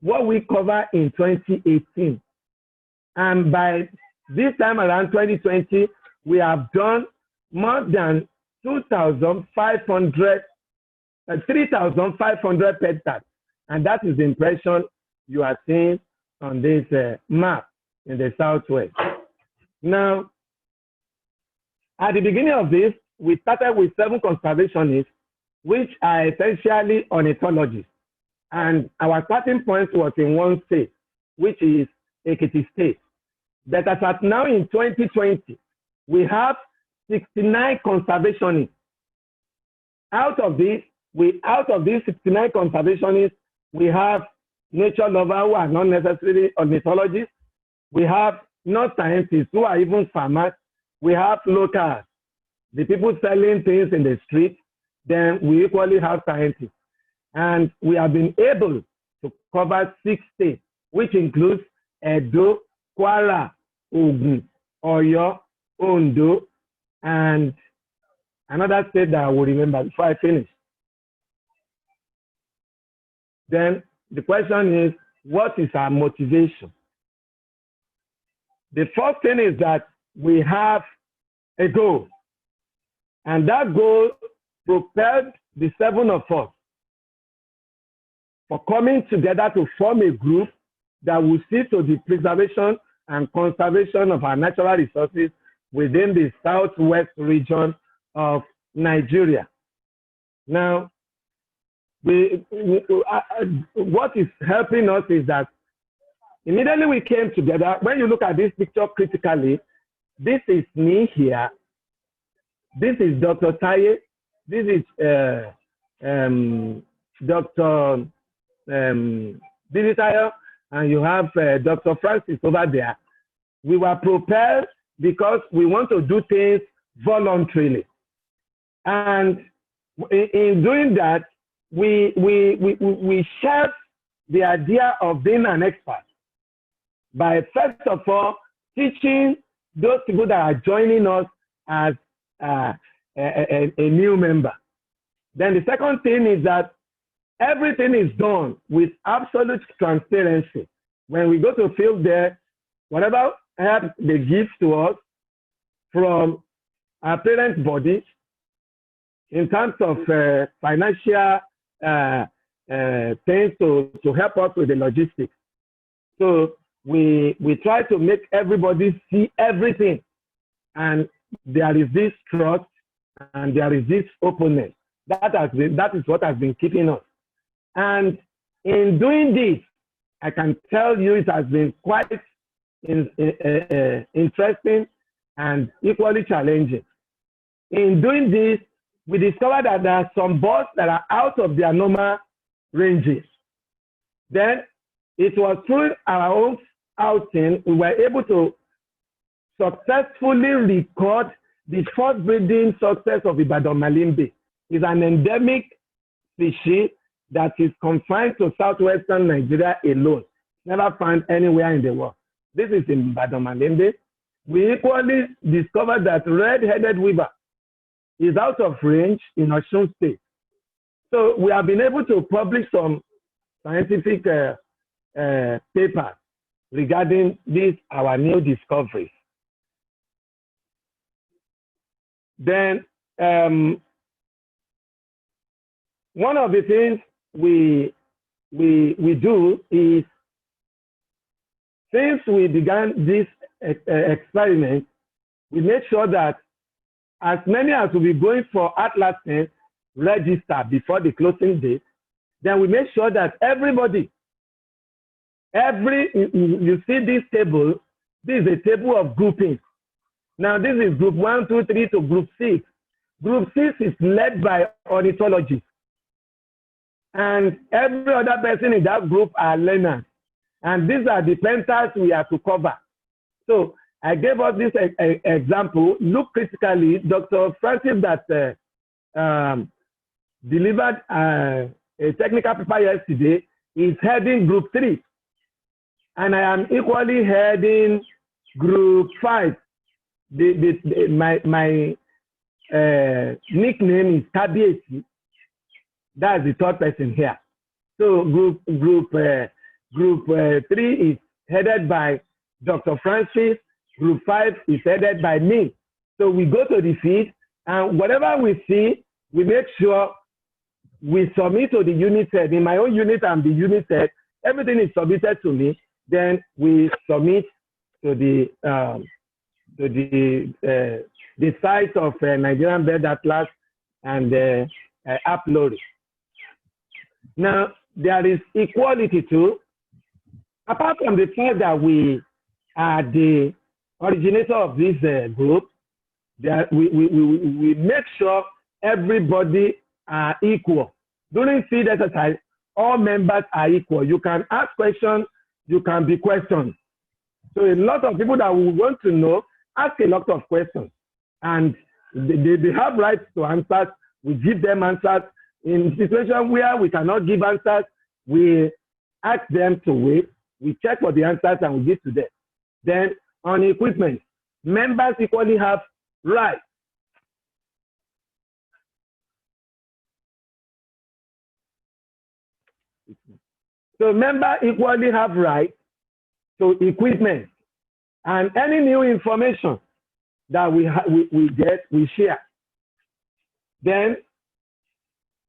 what we covered in 2018. And by this time around 2020, we have done more than 3,500 hectares. And that is the impression you are seeing on this map in the Southwest. Now, at the beginning of this, we started with 7 conservationists, which are essentially ornithologists. And our starting point was in one state, which is Ekiti State. But as at now in 2020, we have 69 conservationists. Out of these 69 conservationists, we have nature lovers who are not necessarily ornithologists. We have not scientists who are even farmers. We have locals, the people selling things in the street. Then we equally have scientists. And we have been able to cover 6 states, which includes Edo, Kwara, Ogun, Oyo, Ondo, and another state that I will remember before I finish. Then the question is, what is our motivation? The first thing is that we have a goal. And that goal propelled the 7 of us for coming together to form a group that will see to the preservation and conservation of our natural resources within the Southwest region of Nigeria. Now, what is helping us is that immediately we came together. When you look at this picture critically, this is me here. This is Dr. Taye. This is Dr. Taye, and you have Dr. Francis over there. We were propelled because we want to do things voluntarily. And in doing that, we shared the idea of being an expert by first of all teaching those people that are joining us as a new member. Then the second thing is that everything is done with absolute transparency. When we go to field there, whatever help they give to us from our parent bodies in terms of financial things to help us with the logistics. So we try to make everybody see everything, and there is this trust and there is this openness. That is what has been keeping us. And in doing this, I can tell you it has been quite interesting and equally challenging. In doing this, we discovered that there are some birds that are out of their normal ranges. Then it was through our own outing, we were able to successfully record the first breeding success of Ibadan Malimbe. It's an endemic species that is confined to southwestern Nigeria alone, never found anywhere in the world. This is in Ibadan Malimbe. We equally discovered that red-headed weaver is out of range in Osun State. So we have been able to publish some scientific papers regarding this, our new discoveries. Then one of the things we do is, since we began this experiment, we made sure that as many as will be going for Atlas test register before the closing date, then we make sure that everybody, you see this table, this is a table of groupings. Now this is group 1, 2, 3 to group 6. Group 6 is led by ornithologists. And every other person in that group are learners. And these are the penters we have to cover. So I gave us this example. Look critically, Dr. Francis that delivered a technical paper yesterday is heading group 3. And I am equally heading group 5. My nickname is Kabiesi. That's the third person here. So group Group 3 is headed by Dr. Francis. Group 5 is headed by me. So we go to the field, and whatever we see, we make sure we submit to the unit head. In my own unit, I'm the unit head. Everything is submitted to me. Then we submit to the site of Nigerian Bird Atlas and upload it. Now, there is equality too. Apart from the fact that we are the originator of this group, that we make sure everybody are equal. During field exercise, all members are equal. You can ask questions, you can be questioned. So a lot of people that we want to know ask a lot of questions, and they have rights to answers. We give them answers. In situations where we cannot give answers, we ask them to wait. We check for the answers and we give to them. Then on equipment, members equally have rights. So members equally have rights to equipment, and any new information that we get, we share. Then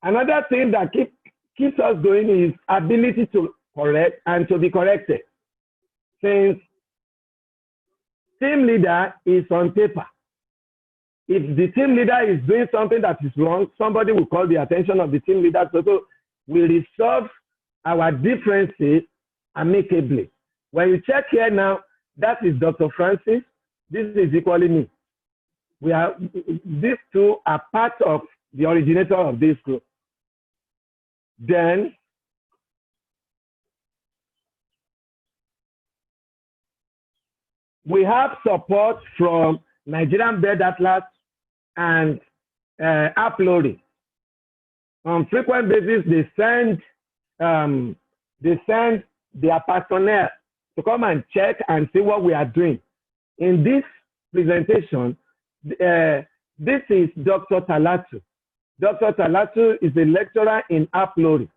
another thing that keeps us going is ability to correct and to be corrected. Since team leader is on paper, if the team leader is doing something that is wrong, somebody will call the attention of the team leader. So we resolve our differences amicably. When you check here now, that is Dr. Francis. This is equally me. These two are part of the originator of this group. Then we have support from Nigerian Bird Atlas and uploading. On frequent basis, they send their personnel to come and check and see what we are doing. In this presentation, this is Dr. Talatu. Dr. Talatu is a lecturer in uploading.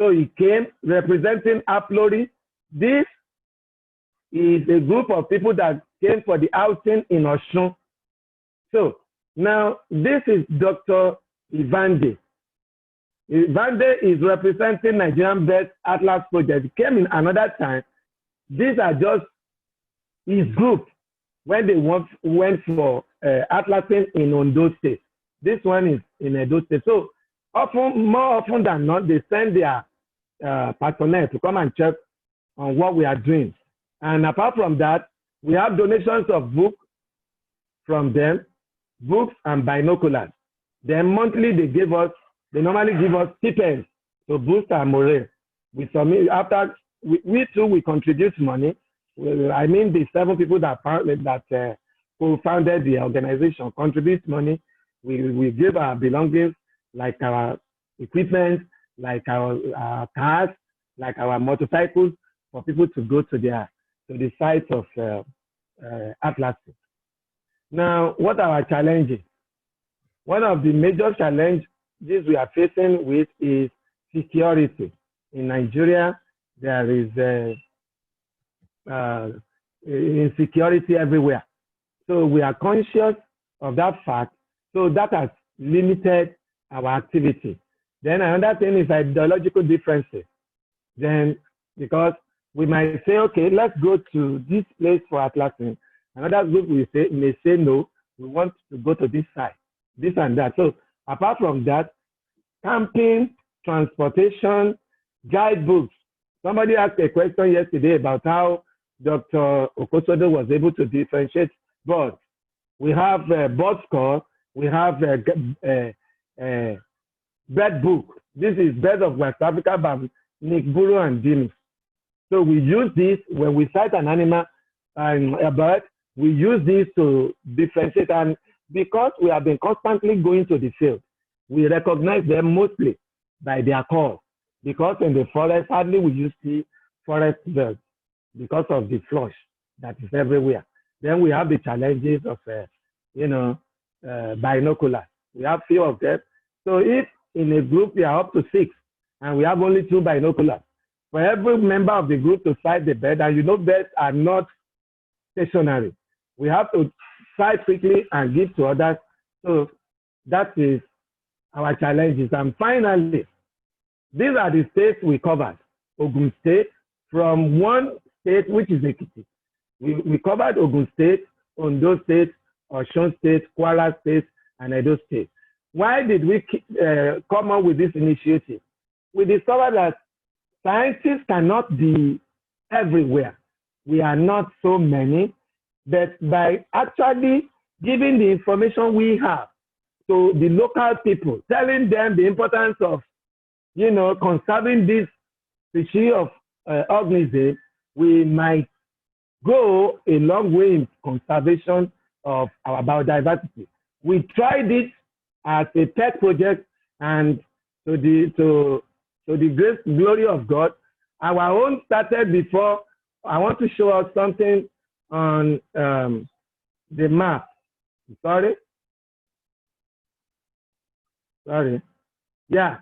So he came representing uploading. This is a group of people that came for the outing in Osun. So now this is Dr. Ivande. Ivande is representing Nigerian Bird Atlas Project. He came in another time. These are just his group when they went for atlasing in Ondo State. This one is in Edo State. So more often than not, they send their personnel to come and check on what we are doing. And apart from that, we have donations of books from them, books and binoculars. Then monthly they normally give us stipends to boost our morale. We submit after we too we contribute money. I mean the 7 people that co-founded the organization contribute money. We give our belongings like our equipment, like our cars, like our motorcycles for people to go to the site of Atlas. Now, what are our challenges? One of the major challenges we are facing with is security. In Nigeria, there is insecurity everywhere. So we are conscious of that fact. So that has limited our activity. Then another thing is ideological differences. Then because we might say, okay, let's go to this place for atlasing. Another group may say, no, we want to go to this side, this and that. So apart from that, camping, transportation, guidebooks. Somebody asked a question yesterday about how Dr. Okosodo was able to differentiate birds. We have a bird score, we have a bird book. This is Birds of West Africa by Nick Buru and Dini. So we use this when we sight an animal and a bird, we use this to differentiate. And because we have been constantly going to the field, we recognize them mostly by their call. Because in the forest, hardly we use the forest birds because of the flush that is everywhere. Then we have the challenges of, binoculars. We have few of them. So if in a group we are up to 6 and we have only 2 binoculars, for every member of the group to sight the bird, and you know birds are not stationary. We have to sight quickly and give to others. So that is our challenges. And finally, these are the states we covered. Ogun State, from one state, which is Ekiti. We covered Ogun State, Ondo State, Osun State, Kwara State, and Edo State. Why did we come up with this initiative? We discovered that scientists cannot be everywhere. We are not so many, but by actually giving the information we have to the local people, telling them the importance of, conserving this species of organisms, we might go a long way in conservation of our biodiversity. We tried it as a pet project, and to the great glory of God, our own started before. I want to show us something on the map. Sorry. Yeah.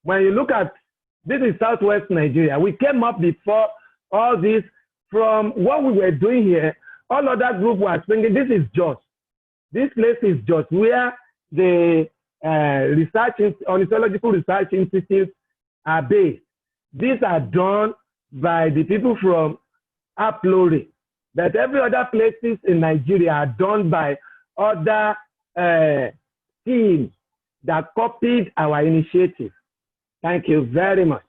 When you look at, this is Southwest Nigeria. We came up before all this from what we were doing here. All other groups were thinking, this is Jos. This place is Jos, where the ornithological research institutes are based. These are done by the people from Aplori. But every other places in Nigeria are done by other teams that copied our initiative. Thank you very much.